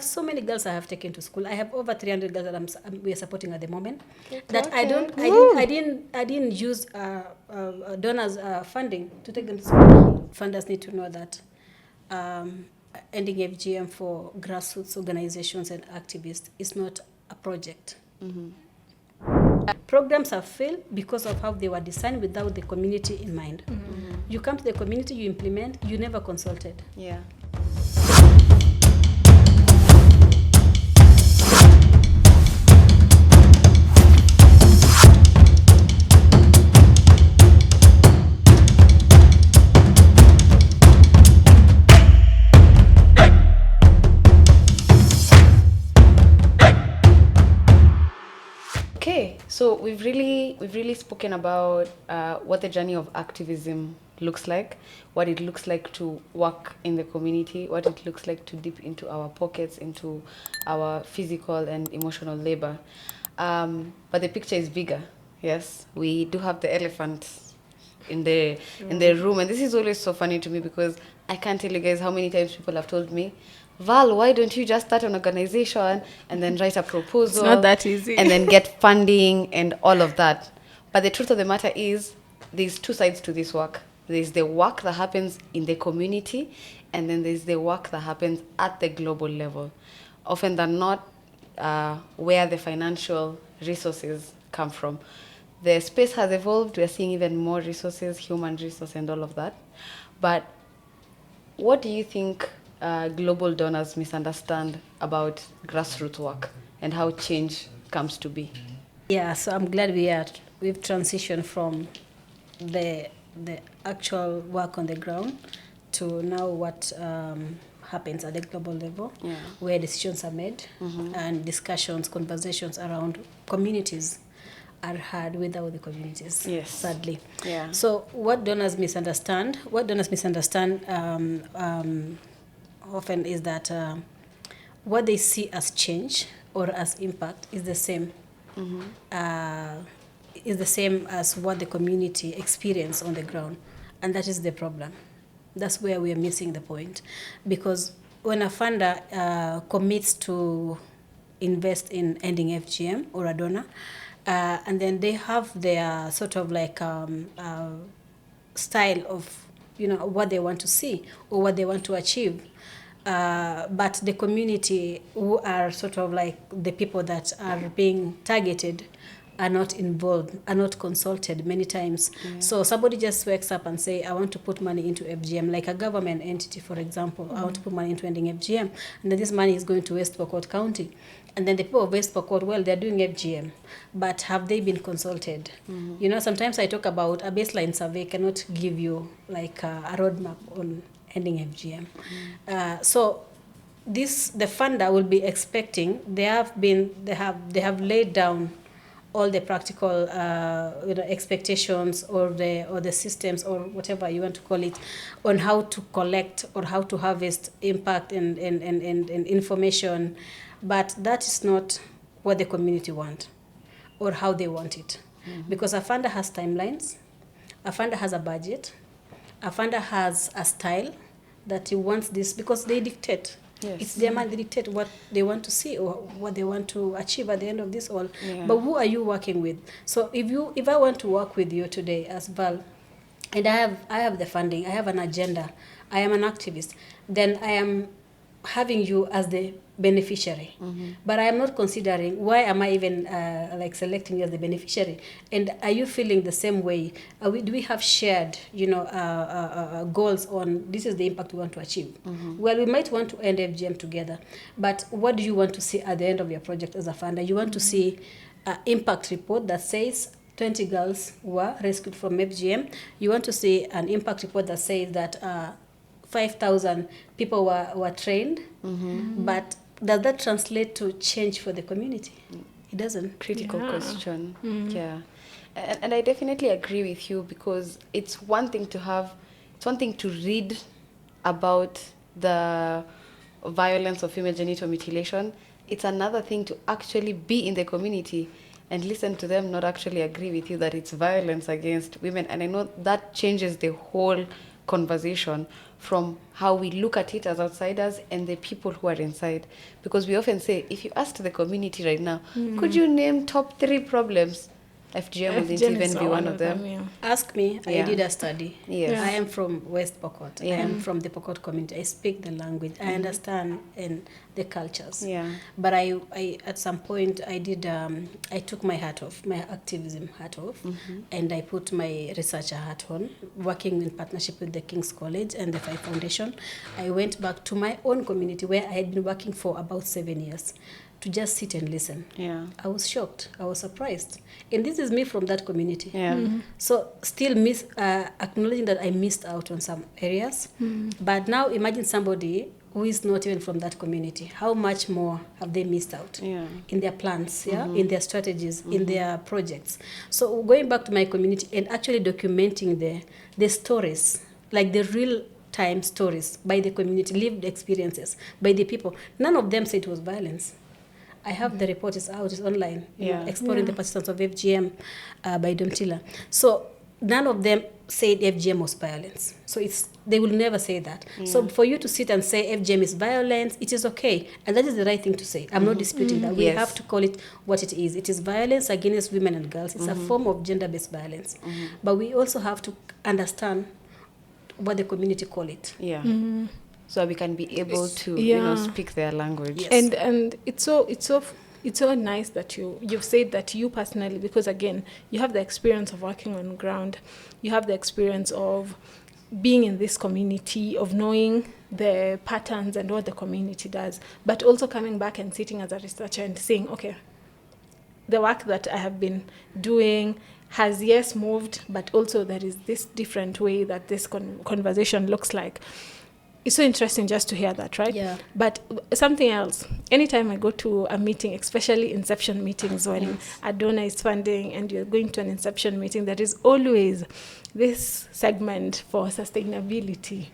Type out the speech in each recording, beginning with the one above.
so many girls I have taken to school. I have over 300 girls that we are supporting at the moment. Okay. That I didn't use donors funding to take them to school. Funders need to know that ending FGM for grassroots organizations and activists is not a project. Programs have failed because of how they were designed without the community in mind. You come to the community, you implement, you never consulted. Yeah. Okay, so we've really spoken about what the journey of activism looks like, what it looks like to work in the community, what it looks like to dip into our pockets, into our physical and emotional labor. But the picture is bigger. Yes, we do have the elephant in the room, and this is always so funny to me because I can't tell you guys how many times people have told me, Val, why don't you just start an organization and then write a proposal? It's not that easy. And then get funding and all of that. But the truth of the matter is, there's two sides to this work. There's the work that happens in the community, and then there's the work that happens at the global level. Often than not, where the financial resources come from. The space has evolved. We're seeing even more resources, human resources and all of that. But what do you think global donors misunderstand about grassroots work and how change comes to be? Yeah, so I'm glad we've transitioned from the actual work on the ground to now what happens at the global level, where decisions are made and discussions, conversations around communities are had without the communities, sadly. Yeah. So what donors misunderstand often is that what they see as change or as impact is the same. Is the same as what the community experience on the ground, and that is the problem. That's where we are missing the point, because when a funder commits to invest in ending FGM or a donor, and then they have their sort of like style of what they want to see or what they want to achieve, but the community who are sort of like the people that are being targeted are not involved, are not consulted many times. So somebody just wakes up and say, I want to put money into FGM, like a government entity, for example. I want to put money into ending FGM. And then this money is going to West Pokot County. And then the people of West Pokot, well, they're doing FGM. But have they been consulted? Sometimes I talk about a baseline survey cannot give you like a roadmap on ending FGM. So the funder will be expecting, they have laid down all the practical expectations or the systems or whatever you want to call it on how to collect or how to harvest impact and information, but that is not what the community want or how they want it. Because a funder has timelines, a funder has a budget, a funder has a style that he wants this, because they dictate. Yes. It's their mind, they dictate what they want to see or what they want to achieve at the end of this all. But who are you working with? So if I want to work with you today as Val, and I have the funding, I have an agenda, I am an activist, then I am having you as the beneficiary. But I am not considering why am I even selecting you as the beneficiary, and are you feeling the same way? Do we have shared goals on this is the impact we want to achieve? Well, we might want to end FGM together, but what do you want to see at the end of your project as a funder? You want to see an impact report that says 20 girls were rescued from FGM. You want to see an impact report that says that 5,000 people were trained, but does that translate to change for the community? It doesn't. Critical question. Yeah. And I definitely agree with you, because it's one thing to read about the violence of female genital mutilation. It's another thing to actually be in the community and listen to them not actually agree with you that it's violence against women. And I know that changes the whole conversation from how we look at it as outsiders and the people who are inside. Because we often say, if you asked the community right now, could you name top 3 problems? FGM wouldn't even be one of them. Yeah. Ask me, I Yeah. did a study. Yes. Yeah. I am from West Pokot. Yeah. I am from the Pokot community. I speak the language. I understand and the cultures. Yeah. But I at some point I did I took my hat off, my activism hat off, and I put my researcher hat on, working in partnership with the King's College and the Five Foundation. I went back to my own community where I had been working for about 7 years, to just sit and listen. Yeah. I was shocked. I was surprised. And this is me from that community. Yeah. So still acknowledging that I missed out on some areas. But now imagine somebody who is not even from that community. How much more have they missed out Yeah. in their plans, in their strategies, in their projects? So going back to my community and actually documenting the stories, like the real time stories by the community, lived experiences by the people. None of them said it was violence. I have the report, it's out, it's online, exploring the persistence of FGM by Domtila. So none of them said FGM was violence. So they will never say that. So for you to sit and say FGM is violence, it is okay. And that is the right thing to say. I'm not disputing that. We have to call it what it is. It is violence against women and girls. It's a form of gender-based violence. But we also have to understand what the community call it. Yeah. So we can be able to speak their language. Yes. And it's so nice that you've said that you personally, because again, you have the experience of working on ground, you have the experience of being in this community, of knowing the patterns and what the community does, but also coming back and sitting as a researcher and saying, okay, the work that I have been doing has moved, but also there is this different way that this conversation looks like. It's so interesting just to hear that, right? Yeah. But something else, anytime I go to a meeting, especially inception meetings when a donor is funding and you're going to an inception meeting, there is always this segment for sustainability.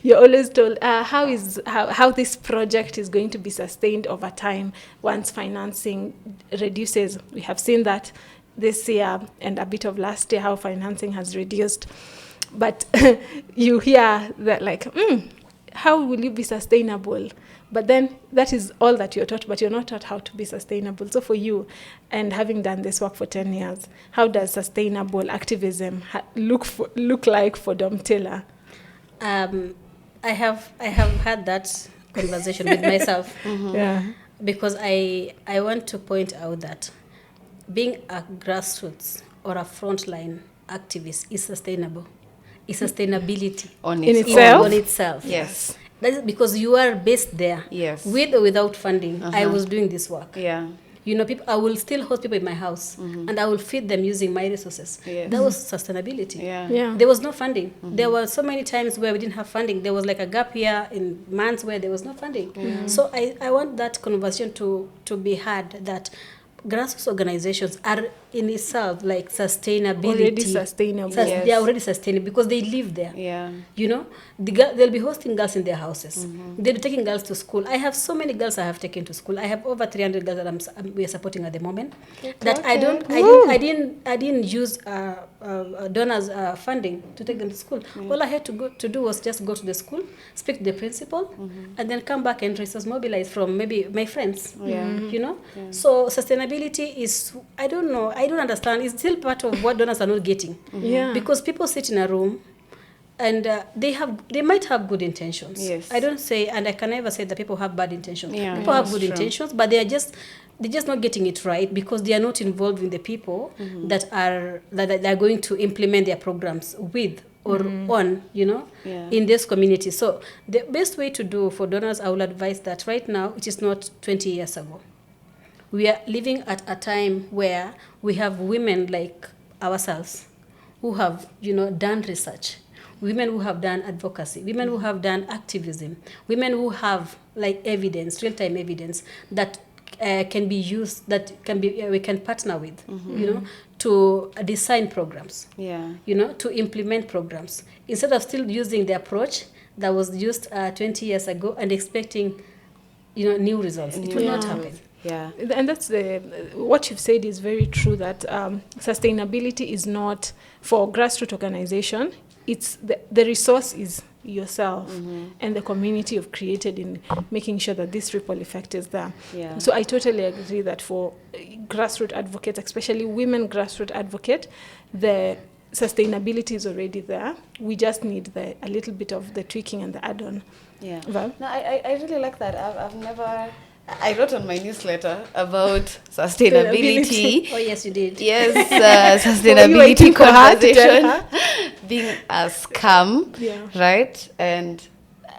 You're always told how this project is going to be sustained over time once financing reduces. We have seen that this year and a bit of last year, how financing has reduced. But you hear that like, how will you be sustainable? But then that is all that you're taught, but you're not taught how to be sustainable. So for you, and having done this work for 10 years, how does sustainable activism look like for Domtila? I have had that conversation with myself. Yeah. Because I want to point out that being a grassroots or a frontline activist is sustainable. It's sustainability On itself. Yes. That is because you are based there. Yes. With or without funding, I was doing this work. Yeah. You know, I will still host people in my house, and I will feed them using my resources. Yes. That was sustainability. Yeah. There was no funding. There were so many times where we didn't have funding. There was like a gap year in months where there was no funding. So I want that conversation to be had, that grassroots organizations are in itself like sustainability. Already sustainable. Yes. They are already sustainable because they live there. Yeah. You know, they'll be hosting girls in their houses. They'll be taking girls to school. I have so many girls I have taken to school. I have over 300 girls that we are supporting at the moment. That I didn't use donors funding to take them to school. All I had to do was just go to the school, speak to the principal, and then come back and resource mobilize from maybe my friends. You know, so sustainability is, I don't know, I don't understand. It's still part of what donors are not getting. Yeah. Because people sit in a room and they might have good intentions. Yes. I don't say, and I can never say that people have bad intentions. Yeah, People have that's good true. intentions, but they're just not getting it right because they are not involved in the people that are going to implement their programs with or on, you know, in this community. So the best way to do for donors, I will advise that right now, it is not 20 years ago. We are living at a time where we have women like ourselves who have, you know, done research, women who have done advocacy, women who have done activism, women who have like evidence, real-time evidence that can be used, we can partner with, you know, to design programs, you know, to implement programs, instead of still using the approach that was used 20 years ago and expecting, you know, new results. It will not happen. Yeah, and that's what you've said is very true, that sustainability is not, for grassroots organization, it's the resource is yourself and the community you've created in making sure that this ripple effect is there. Yeah. So I totally agree that for grassroots advocates, especially women grassroots advocate, the sustainability is already there. We just need a little bit of the tweaking and the add-on. Yeah. Val? No, I really like that. I've never... I wrote on my newsletter about sustainability. Oh, yes, you did. Yes, Were you sustainability waiting for her to tell conversation being a scam, Yeah. right? And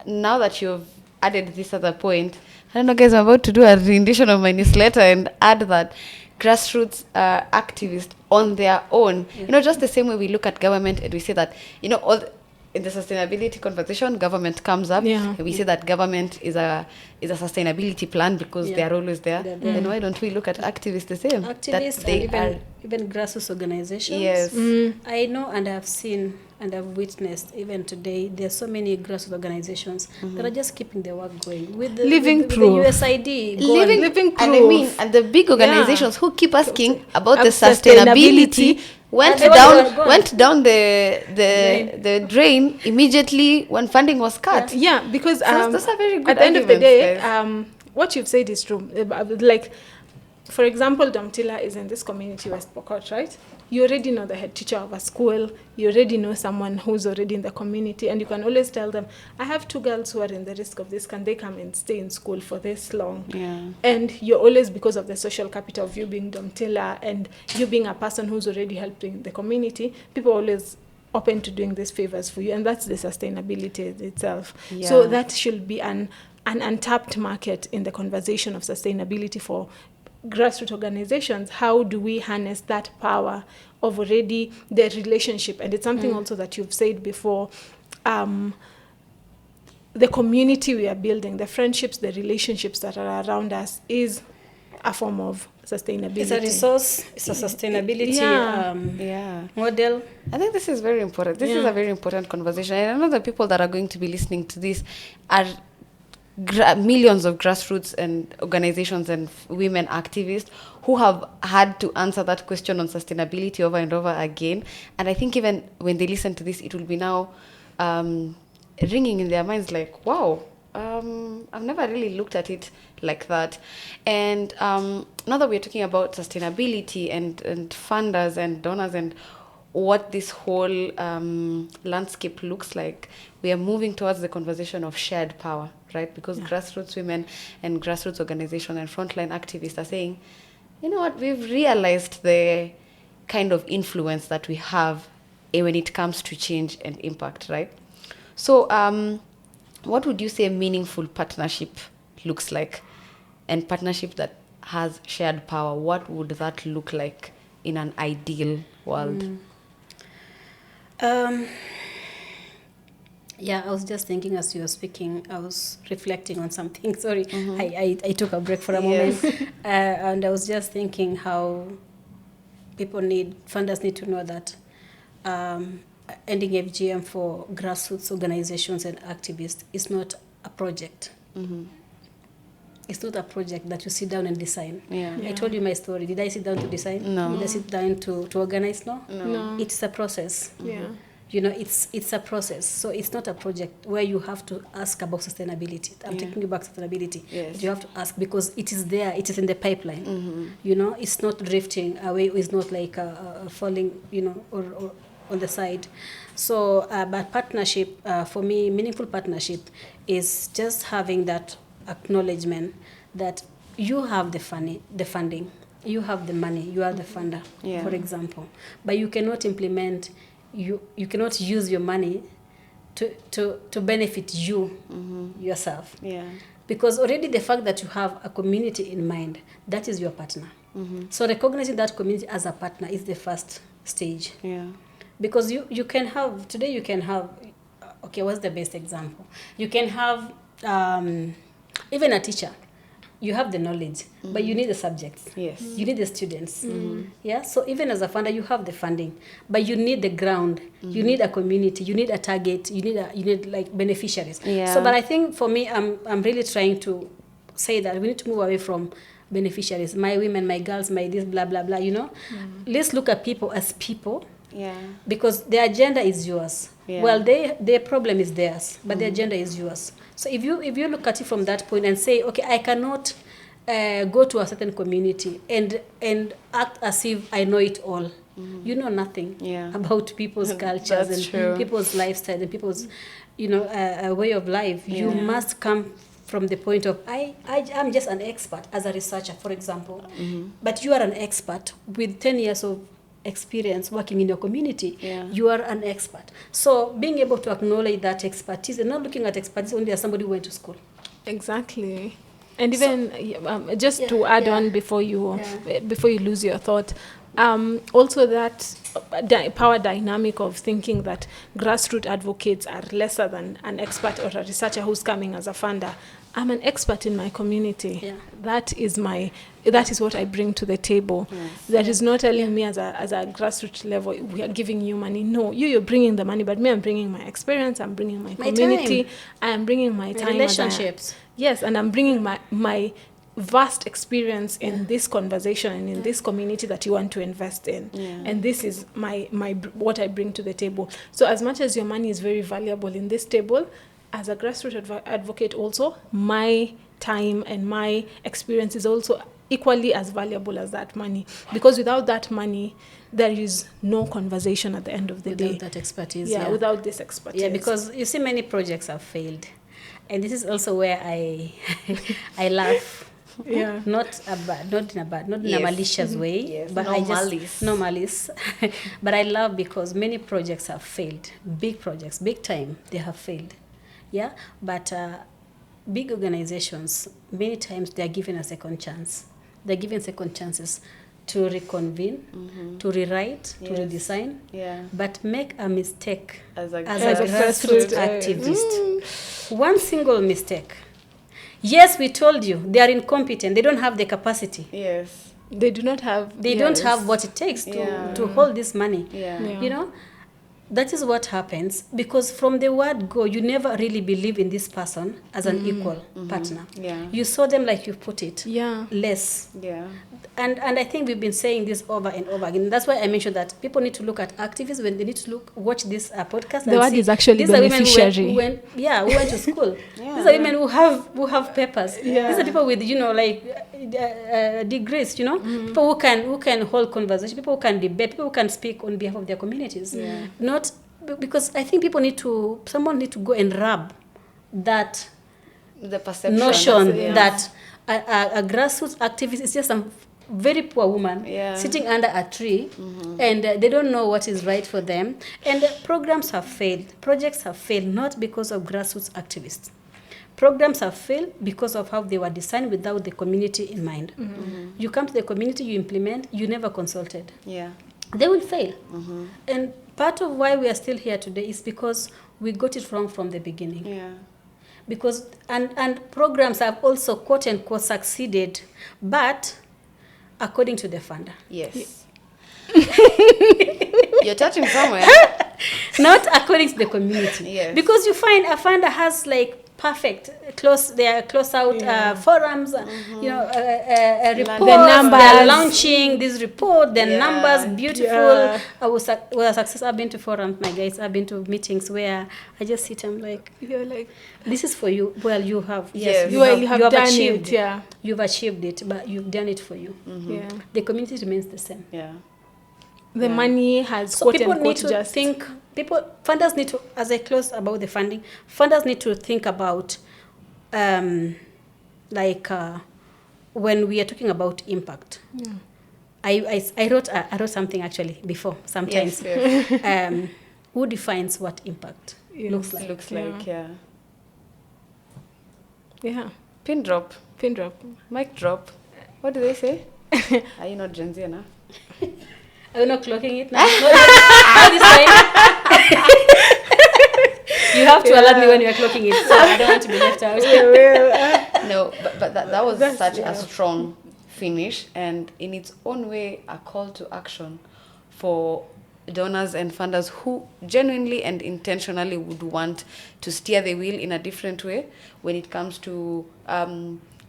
now that you've added this other point, I don't know, guys, I'm about to do a rendition of my newsletter and add that grassroots activists on their own, you know, just the same way we look at government and we say that, you know, in the sustainability conversation, government comes up, Yeah. and we say that government is a sustainability plan because Yeah. they're always there. They're there. Then why don't we look at activists the same? Activists That they and even grassroots organizations. Yes. I know and I've seen and I've witnessed even today, there are so many grassroots organizations that are just keeping their work going. With the, Living with the, proof. With the USID. go on. Living and I mean, proof. and the big organizations who keep asking about the Sustainability. sustainability went And went down the drain immediately when funding was cut. Yeah, because those are very good at the end of the day, arguments, what you've said is true. Like, for example, Domtila is in this community, West Pokot, right? You already know the head teacher of a school. You already know someone who's already in the community. And you can always tell them, I have 2 girls who are in the risk of this. Can they come and stay in school for this long? Yeah. And you're always, because of the social capital of you being Domtila and you being a person who's already helping the community, people are always open to doing these favors for you. And that's the sustainability itself. Yeah. So that should be an untapped market in the conversation of sustainability for grassroots organizations. How do we harness that power of already the relationship? And it's something also that you've said before, the community we are building, the friendships, the relationships that are around us is a form of sustainability. It's a resource, it's a sustainability Yeah. model. I think this is very important. This is a very important conversation. And I know the people that are going to be listening to this are millions of grassroots and organizations and women activists who have had to answer that question on sustainability over and over again. And I think even when they listen to this, it will be now ringing in their minds like, wow, I've never really looked at it like that. And now that we're talking about sustainability and funders and donors and what this whole landscape looks like, we are moving towards the conversation of shared power, right? Because grassroots women and grassroots organizations and frontline activists are saying, you know what, we've realized the kind of influence that we have when it comes to change and impact, right? So what would you say meaningful partnership looks like? And partnership that has shared power, what would that look like in an ideal world? Yeah, I was just thinking as you were speaking, I was reflecting on something. Sorry, I took a break for a moment. And I was just thinking how funders need to know that ending FGM for grassroots organizations and activists is not a project. It's not a project that you sit down and design. I told you my story. Did I sit down to design? No. Did I sit down to organize? No. No. It's a process. Yeah. You know, it's a process. So it's not a project where you have to ask about sustainability. I'm taking you back to sustainability. Yes. You have to ask because it is there. It is in the pipeline. You know, it's not drifting away. It's not like falling, you know, or on the side. So, but partnership, for me, meaningful partnership is just having that acknowledgement that you have the funding, you have the money, you are the funder, for example, but you cannot implement. You cannot use your money to benefit you yourself. Because already the fact that you have a community in mind, that is your partner. So recognizing that community as a partner is the first stage. Because you can have, today you can have, okay, what's the best example? You can have even a teacher. You have the knowledge, but you need the subjects. You need the students. Yeah. So even as a funder, you have the funding, but you need the ground. You need a community. You need a target. You need like beneficiaries. So, but I think for me, I'm really trying to say that we need to move away from beneficiaries. My women, my girls, my this, blah blah blah. You know, let's look at people as people Yeah. because the agenda is yours. Yeah. Well, their problem is theirs, but the agenda is yours. So if you look at it from that point and say, okay, I cannot go to a certain community and act as if I know it all. You know nothing about people's cultures and true. people's lifestyle and people's, way of life. You must come from the point of I'm just an expert as a researcher, for example, but you are an expert with 10 years of experience working in your community. You are an expert. So being able to acknowledge that expertise and not looking at expertise only as somebody who went to school. Exactly. And even just to add on before you lose your thought, also that power dynamic of thinking that grassroots advocates are lesser than an expert or a researcher who's coming as a funder. I'm an expert in my community. Yeah. That is what I bring to the table. Yes. That is not telling me as a grassroots level, we are giving you money. No, you're bringing the money, but me, I'm bringing my experience, I'm bringing my community, I am bringing my time. Relationships. Yes, and I'm bringing my vast experience in this conversation and in this community that you want to invest in. And this is my what I bring to the table. So as much as your money is very valuable in this table, as a grassroots advocate also, my time and my experience is also equally as valuable as that money. Because without that money, there is no conversation at the end of the day. Without that expertise. Without this expertise. Yeah, because you see many projects have failed. And this is also where I laugh. Not in a malicious way, but no malice. But I love because many projects have failed. Big projects, big time, they have failed. Yeah, but big organizations, many times they are given a second chance. They're given second chances to reconvene, to rewrite, to redesign, but make a mistake as a grassroots activist. One single mistake. Yes, we told you they are incompetent. They don't have the capacity. Yes, they do not have. They don't have what it takes to hold this money. You know. That is what happens because from the word go, you never really believe in this person as an equal partner. You saw them like you put it, less. And I think we've been saying this over and over again. That's why I mentioned that people need to look at activists when they need to watch this podcast. The word is actually beneficiary. Who went to school. These are women who have papers. These are people with degrees. People who can hold conversation. People who can debate. People who can speak on behalf of their communities. Not because I think someone need to go and rub that the perception notion that a grassroots activist is just some very poor woman sitting under a tree and they don't know what is right for them. And programs have failed. Projects have failed not because of grassroots activists. Programs have failed because of how they were designed without the community in mind. You come to the community, you implement, you never consulted. They will fail. And part of why we are still here today is because we got it wrong from the beginning. Because and programs have also quote unquote succeeded, but according to the funder. Yes. You're touching somewhere. Not according to the community. Yes. Because you find a funder has like perfect close out forums, reports. The numbers. They're launching this report. The numbers beautiful. I was success. I've been to forums, my guys. I've been to meetings where I just sit. I'm like, you're like, this is for you. Well, you have you have done achieved it. You've achieved it, but you've done it for you. The community remains the same. The money has so people need to think. Funders need to, as I close about the funding, funders need to think about, when we are talking about impact. I wrote something actually before. Sometimes, who defines what impact looks like? Pin drop, mic drop. What do they say? Are you not Gen Z enough? Are you not clocking it now? You have to alert me when you're clocking it, so I don't want to be left out. No, but that was such a strong finish, and in its own way, a call to action for donors and funders who genuinely and intentionally would want to steer the wheel in a different way when it comes to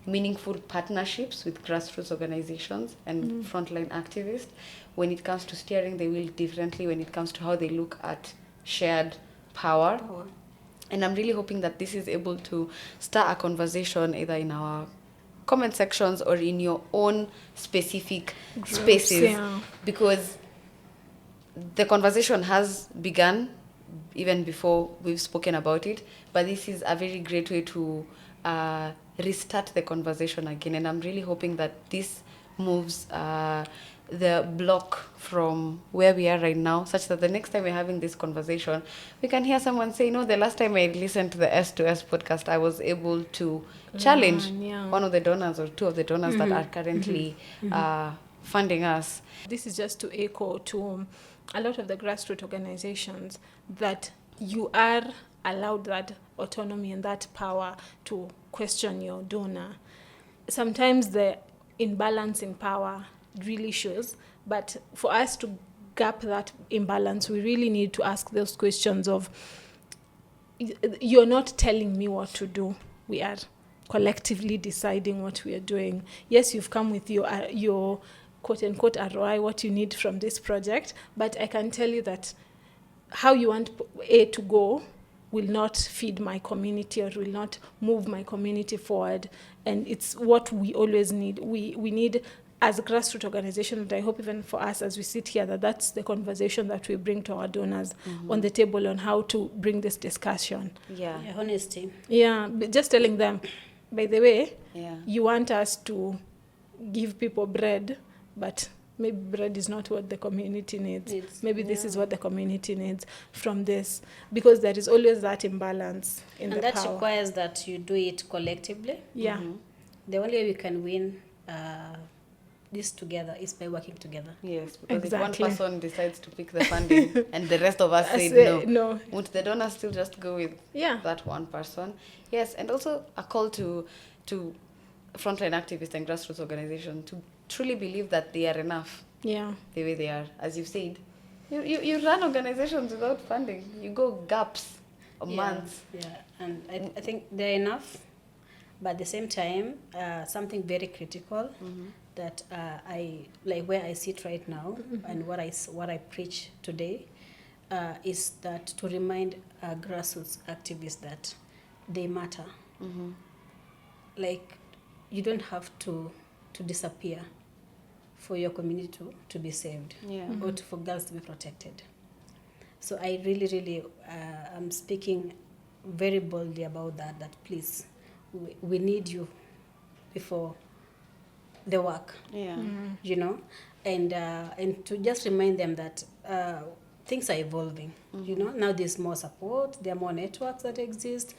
meaningful partnerships with grassroots organizations and frontline activists. When it comes to steering the wheel differently, when it comes to how they look at shared power. And I'm really hoping that this is able to start a conversation either in our comment sections or in your own specific spaces. Yeah. Because the conversation has begun even before we've spoken about it, but this is a very great way to restart the conversation again. And I'm really hoping that this moves the block from where we are right now, such that the next time we're having this conversation, we can hear someone say, the last time I listened to the S2S podcast, I was able to challenge one of the donors or two of the donors that are currently funding us. This is just to echo to a lot of the grassroots organizations that you are allowed that autonomy and that power to question your donor. Sometimes the imbalance in power really shows, but for us to gap that imbalance, we really need to ask those questions of, you're not telling me what to do. We are collectively deciding what we are doing. Yes, you've come with your quote-unquote ROI, what you need from this project, but I can tell you that how you want A to go will not feed my community or will not move my community forward. And it's what we always need. We need, as a grassroots organization, and I hope even for us as we sit here, that's the conversation that we bring to our donors on the table on how to bring this discussion. Yeah, honesty. Yeah, but just telling them, by the way, Yeah. you want us to give people bread, but maybe bread is not what the community needs. Maybe this is what the community needs from this, because there is always that imbalance in the And that power. requires that you do it collectively. Yeah. The only way we can win this together is by working together. Yes, because Exactly. if one person decides to pick the funding and the rest of us I say say no, no. won't the donors still just go with that one person? Yes, and also a call to frontline activists and grassroots organizations to truly believe that they are enough Yeah. the way they are. As you've said, you run organizations without funding. You go gaps of months. Yeah, and I think they're enough, but at the same time, something very critical that I like where I sit right now and what I preach today is that to remind grassroots activists that they matter. Like, you don't have to disappear for your community to be saved, or for girls to be protected. So I really am speaking very boldly about that please, we need you before the work, and to just remind them that things are evolving. Now there's more support, there are more networks that exist,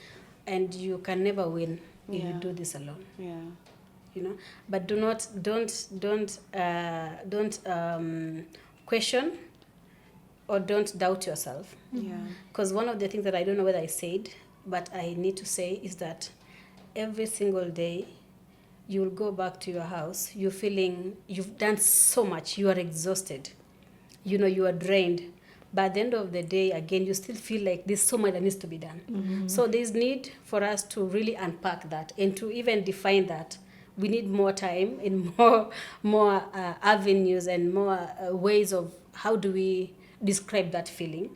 and you can never win if you do this alone. But don't question or don't doubt yourself. Because one of the things that I don't know whether I said, but I need to say, is that every single day you will go back to your house, you're feeling you've done so much, you are exhausted, you are drained, but at the end of the day, again, you still feel like there's so much that needs to be done. So there's need for us to really unpack that and to even define that. We need more time and more avenues and more ways of how do we describe that feeling,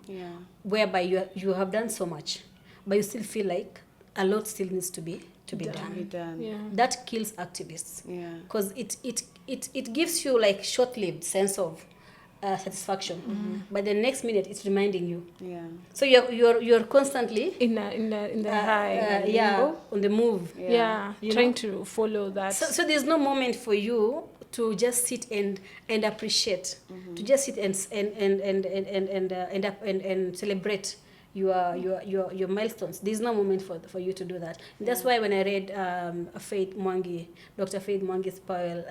whereby you have done so much, but you still feel like a lot still needs to be done. Yeah. That kills activists, because it gives you like short-lived sense of satisfaction, but the next minute it's reminding you. So you're constantly In the high. on the move. Trying to follow that. So there's no moment for you to just sit and appreciate, to just sit and celebrate your milestones. There's no moment for you to do that. And that's why when I read Dr. Faith Mwangi's Powell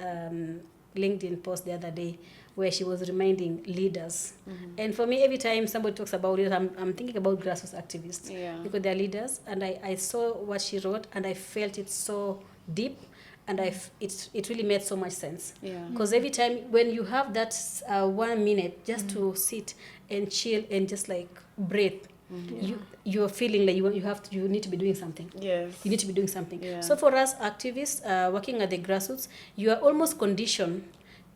LinkedIn post the other day, where she was reminding leaders. And for me, every time somebody talks about it, I'm thinking about grassroots activists, because they're leaders. And I saw what she wrote, and I felt it so deep, and it really made so much sense. Because every time when you have that 1 minute just to sit and chill and just like breathe, You're feeling like you need to be doing something. Yes. You need to be doing something. Yeah. So for us activists working at the grassroots, you are almost conditioned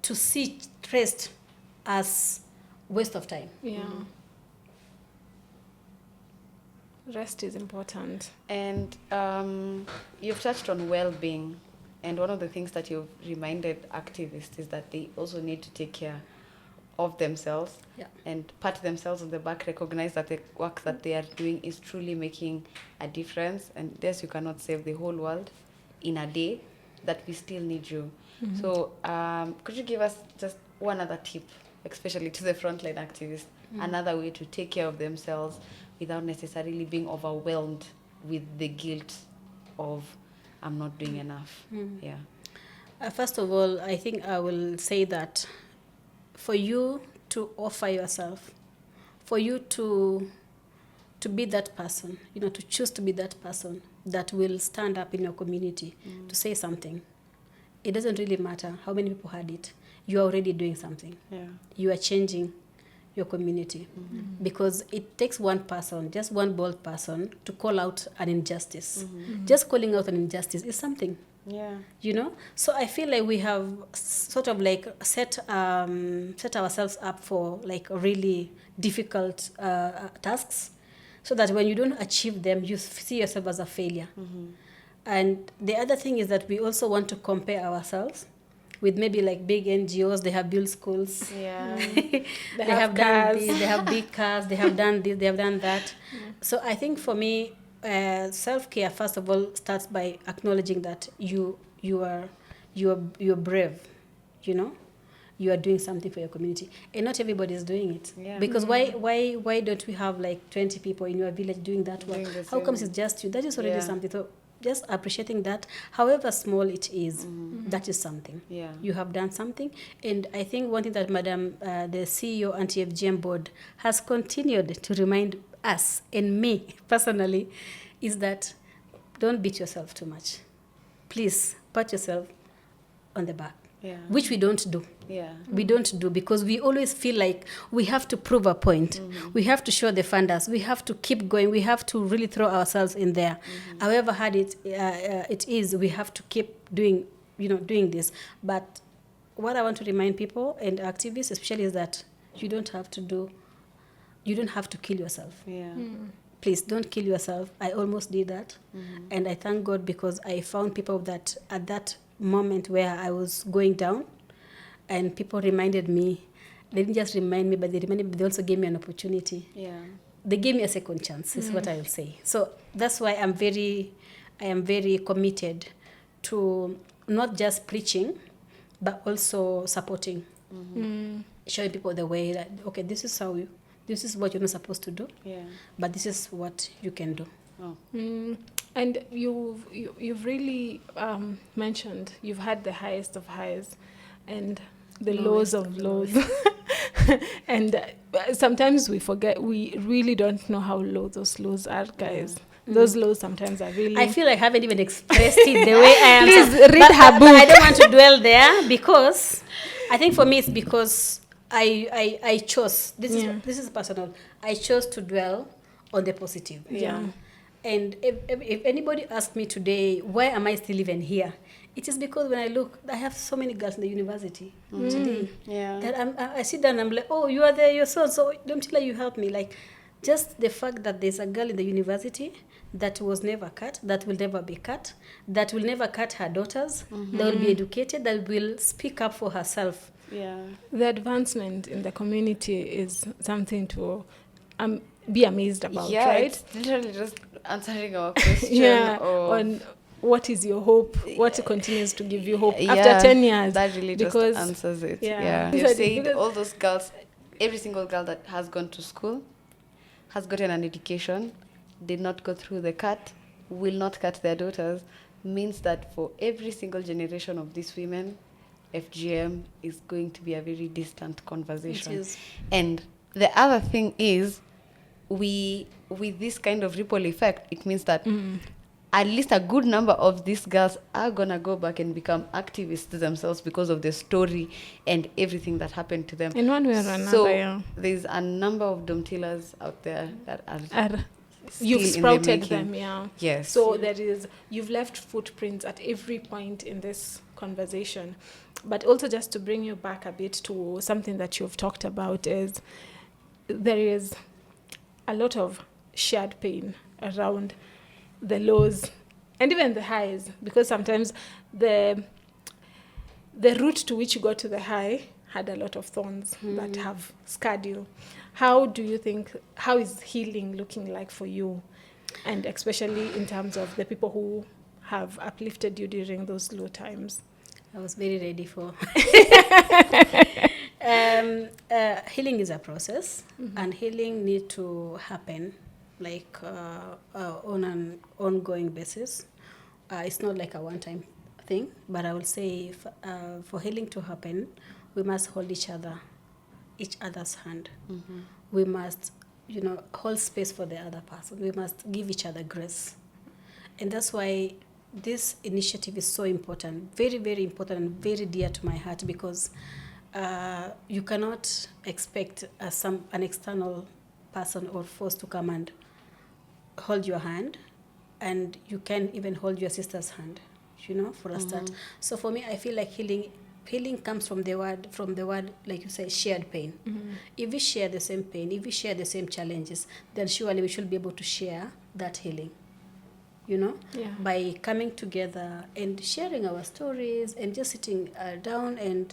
to see rest as waste of time. Yeah. Rest is important. And you've touched on well-being, and one of the things that you've reminded activists is that they also need to take care of themselves and pat themselves on the back, recognize that the work that they are doing is truly making a difference. And yes, you cannot save the whole world in a day, that we still need you. So could you give us just one other tip, especially to the frontline activists, another way to take care of themselves without necessarily being overwhelmed with the guilt of I'm not doing enough? Yeah. First of all, I think I will say that for you to offer yourself, for you to be that person, to choose to be that person that will stand up in your community to say something. It doesn't really matter how many people had it. You are already doing something. Yeah. You are changing your community because it takes one person, just one bold person, to call out an injustice. Just calling out an injustice is something. Yeah. So I feel like we have sort of like set ourselves up for like really difficult tasks, so that when you don't achieve them, you see yourself as a failure. And the other thing is that we also want to compare ourselves with maybe like big NGOs. They have built schools. Yeah. They have done this. They have big cars. They have done this. They have done that. So I think for me, self-care first of all starts by acknowledging that you're brave. You are doing something for your community, and not everybody is doing it. Yeah. Because why don't we have like 20 people in your village doing that work? Doing the How comes same. it's just you? That is already Yeah. something. So just appreciating that, however small it is, that is something. Yeah. You have done something. And I think one thing that Madam, the CEO anti-FGM board has continued to remind us, and me personally, is that don't beat yourself too much. Please pat yourself on the back. Yeah. Which we don't do. Yeah. We don't do, because we always feel like we have to prove a point. We have to show the funders. We have to keep going. We have to really throw ourselves in there. However hard it is, we have to keep doing this. But what I want to remind people and activists especially is that you don't have to kill yourself. Yeah. Please don't kill yourself. I almost did that. And I thank God, because I found people that at that moment where I was going down, and people reminded me. They didn't just remind me, but they also gave me an opportunity. Yeah. They gave me a second chance, is what I will say. So that's why I am very committed to not just preaching, but also supporting, showing people the way that, okay, this is what you're not supposed to do, Yeah. but this is what you can do. Oh. And you've really mentioned you've had the highest of highs and the lows of lows. And sometimes we forget, we really don't know how low those lows are, guys. Those lows sometimes are really... I feel like I haven't even expressed it the way I am. Please read her but I book. don't want to dwell there, because I think for me it's because I chose, this is personal, I chose to dwell on the positive. Yeah. And if anybody asks me today, why am I still even here? It is because when I look, I have so many girls in the university today. Yeah. That I sit down and I'm like, oh, you are there, you're so Domtila, you help me. Like, just the fact that there's a girl in the university that was never cut, that will never be cut, that will never cut her daughters, that will be educated, that will speak up for herself. Yeah. The advancement in the community is something to be amazed about, right? It's literally just answering our question. On what is your hope, what continues to give you hope Yeah, after 10 years. That really because, just answers it. yeah. You Because- said all those girls, every single girl that has gone to school, has gotten an education, did not go through the cut, will not cut their daughters, means that for every single generation of these women, FGM is going to be a very distant conversation. It is. And the other thing is, with this kind of ripple effect, it means that at least a good number of these girls are gonna go back and become activists themselves because of the story and everything that happened to them. In one way or another, so yeah. there's a number of Domtilas out there that are You've still in the sprouted making. them, yeah. Yes. So you've left footprints at every point in this conversation. But also, just to bring you back a bit to something that you've talked about, is there is a lot of shared pain around the lows and even the highs, because sometimes the route to which you got to the high had a lot of thorns that have scarred you. How do you think, how is healing looking like for you? And especially in terms of the people who have uplifted you during those low times? I was very ready for. Healing is a process, and healing need to happen like on an ongoing basis. It's not like a one-time thing, but I will say for healing to happen, we must hold each other's hand. We must, hold space for the other person. We must give each other grace, and that's why this initiative is so important, very, very important, and very dear to my heart, because you cannot expect an external person or force to come and hold your hand, and you can't even hold your sister's hand, for a start. So for me, I feel like healing comes from the word, like you say, shared pain. If we share the same pain, if we share the same challenges, then surely we should be able to share that healing. By coming together and sharing our stories and just sitting down and,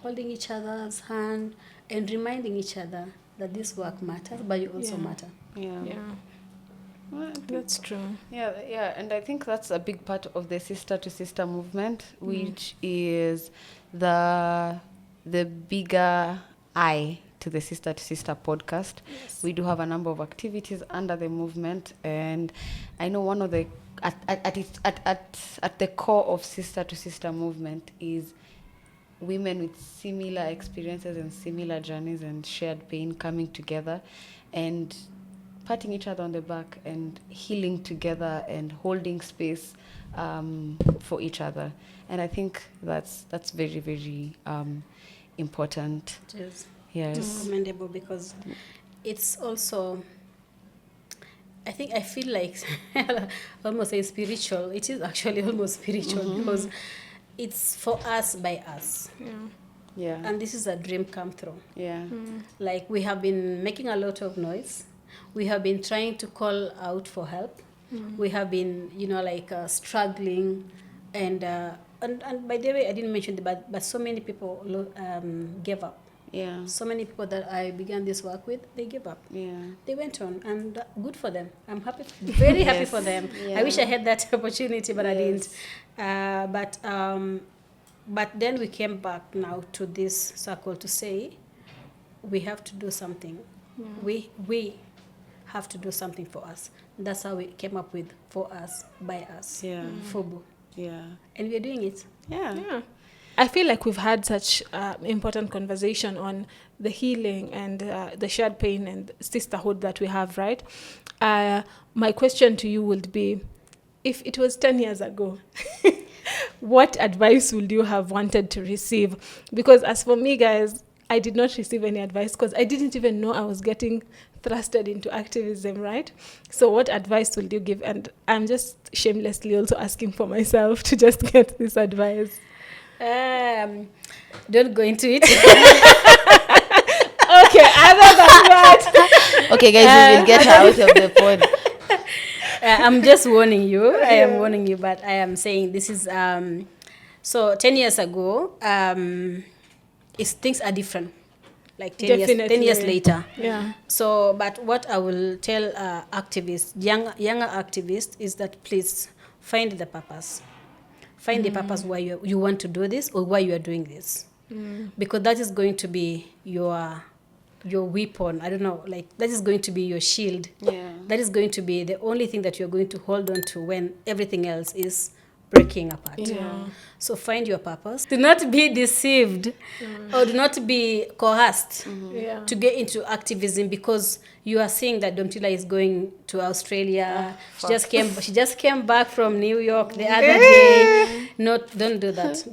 holding each other's hand and reminding each other that this work matters, but you also matter. Yeah. Well, That's true. Yeah, and I think that's a big part of the sister to sister movement, which is the bigger I to the Sister to Sister podcast. Yes. We do have a number of activities under the movement, and I know one of the at the core of Sister to Sister movement is women with similar experiences and similar journeys and shared pain coming together and patting each other on the back and healing together and holding space for each other. And I think that's very, very important. It is. Yes. It's commendable because it's also, I feel like almost a spiritual. It is actually almost spiritual because it's for us by us. Yeah. And this is a dream come true. Yeah. Like we have been making a lot of noise. We have been trying to call out for help. We have been, struggling, and by the way, I didn't mention but so many people gave up. Yeah. So many people that I began this work with, they gave up. Yeah. They went on, and good for them. I'm happy, very happy for them. Yeah. I wish I had that opportunity, but I didn't. But then we came back now to this circle to say, we have to do something. We have to do something for us. That's how we came up with for us, by us, FOBO. Yeah. And we're doing it. Yeah. I feel like we've had such important conversation on the healing and the shared pain and sisterhood that we have, right? My question to you would be, if it was 10 years ago, what advice would you have wanted to receive? Because as for me, guys, I did not receive any advice because I didn't even know I was getting thrusted into activism, right? So what advice will you give? And I'm just shamelessly also asking for myself to just get this advice. Don't go into it. Okay, other than that. Okay, guys, we will get her out of the pod. I'm just warning you. I am warning you, but I am saying this is... so 10 years ago, things are different. Like 10 years later. Yeah. So, but what I will tell activists, younger activists, is that please find the purpose. Find the purpose why you want to do this or why you are doing this. Because that is going to be your weapon. I don't know, that is going to be your shield. Yeah. That is going to be the only thing that you're going to hold on to when everything else is breaking apart. Yeah. So find your purpose. Do not be deceived or do not be coerced Yeah. to get into activism because you are seeing that Domtila is going to Australia. She just came back from New York the other day. Don't do that.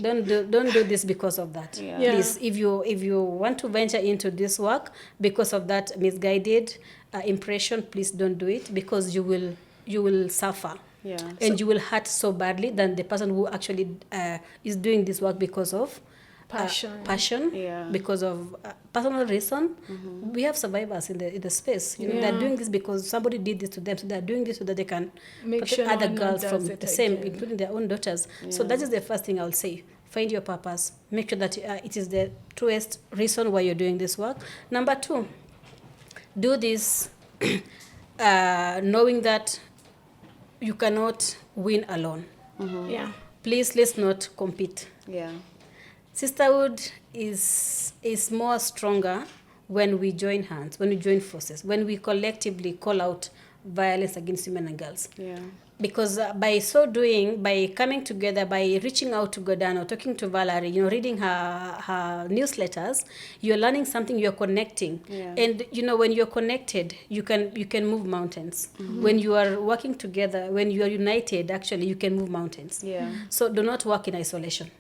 Don't do this because of that. Yeah. Yeah. Please, if you want to venture into this work because of that misguided impression, please don't do it because you will suffer. Yeah. And you will hurt so badly than the person who actually is doing this work because of passion, Yeah. because of personal reason. We have survivors in the space. They're doing this because somebody did this to them, so they're doing this so that they can Make protect sure no other one girls does from it the same, again. including their own daughters. So that is the first thing I'll say. Find your purpose. Make sure that it is the truest reason why you're doing this work. Number 2, do this knowing that you cannot win alone. Yeah. Please, let's not compete. Yeah. Sisterhood is more stronger when we join hands, when we join forces, when we collectively call out violence against women and girls. Yeah. Because by so doing, by coming together, by reaching out to Godano, talking to Valerie, reading her newsletters, you're learning something, you're connecting. Yeah. And when you're connected, you can move mountains. When you are working together, when you are united, actually you can move mountains. Yeah. So do not work in isolation.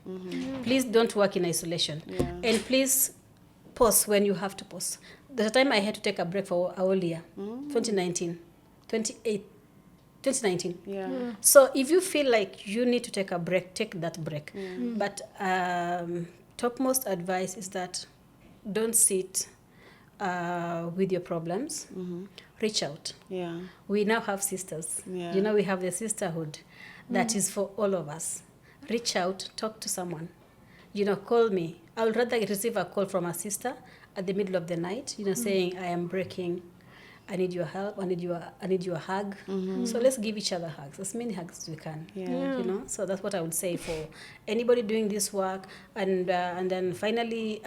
Please don't work in isolation. Yeah. And please pause when you have to pause. There's a time I had to take a break for a whole year, 2019. Yeah. So if you feel like you need to take a break, take that break. But topmost advice is that don't sit with your problems. Reach out. Yeah. We now have sisters. Yeah. We have the sisterhood that is for all of us. Reach out, talk to someone. Call me. I would rather receive a call from a sister at the middle of the night, saying, I am breaking. I need your help. I need your hug. So let's give each other hugs, as many hugs as we can. Yeah. So that's what I would say for anybody doing this work. And then finally,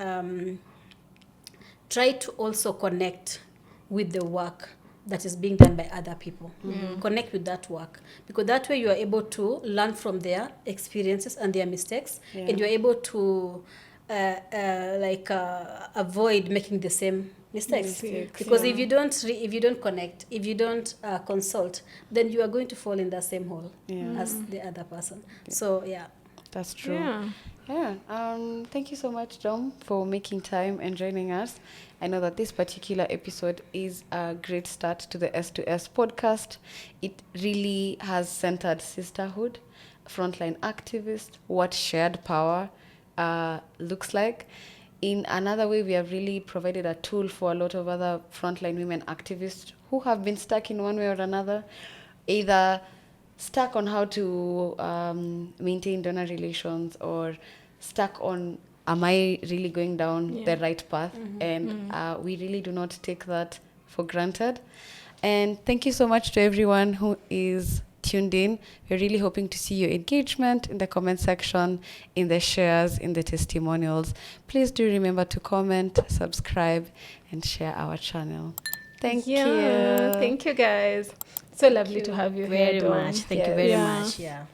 try to also connect with the work that is being done by other people. Connect with that work, because that way you are able to learn from their experiences and their mistakes, and you're able to avoid making the same mistakes. Because if you don't connect, if you don't consult, then you are going to fall in the same hole as the other person. So That's true. Yeah. Thank you so much, Dom, for making time and joining us. I know that this particular episode is a great start to the S2S podcast. It really has centered sisterhood, frontline activists, what shared power looks like. In another way, we have really provided a tool for a lot of other frontline women activists who have been stuck in one way or another, either stuck on how to maintain donor relations, or stuck on, am I really going down the right path? And we really do not take that for granted. And thank you so much to everyone who is tuned in. We're really hoping to see your engagement in the comment section, in the shares, in the testimonials. Please do remember to comment, subscribe, and share our channel. Thank you. Thank you, guys. So lovely to have you very here, Dom. much. Thank you very much. Yeah.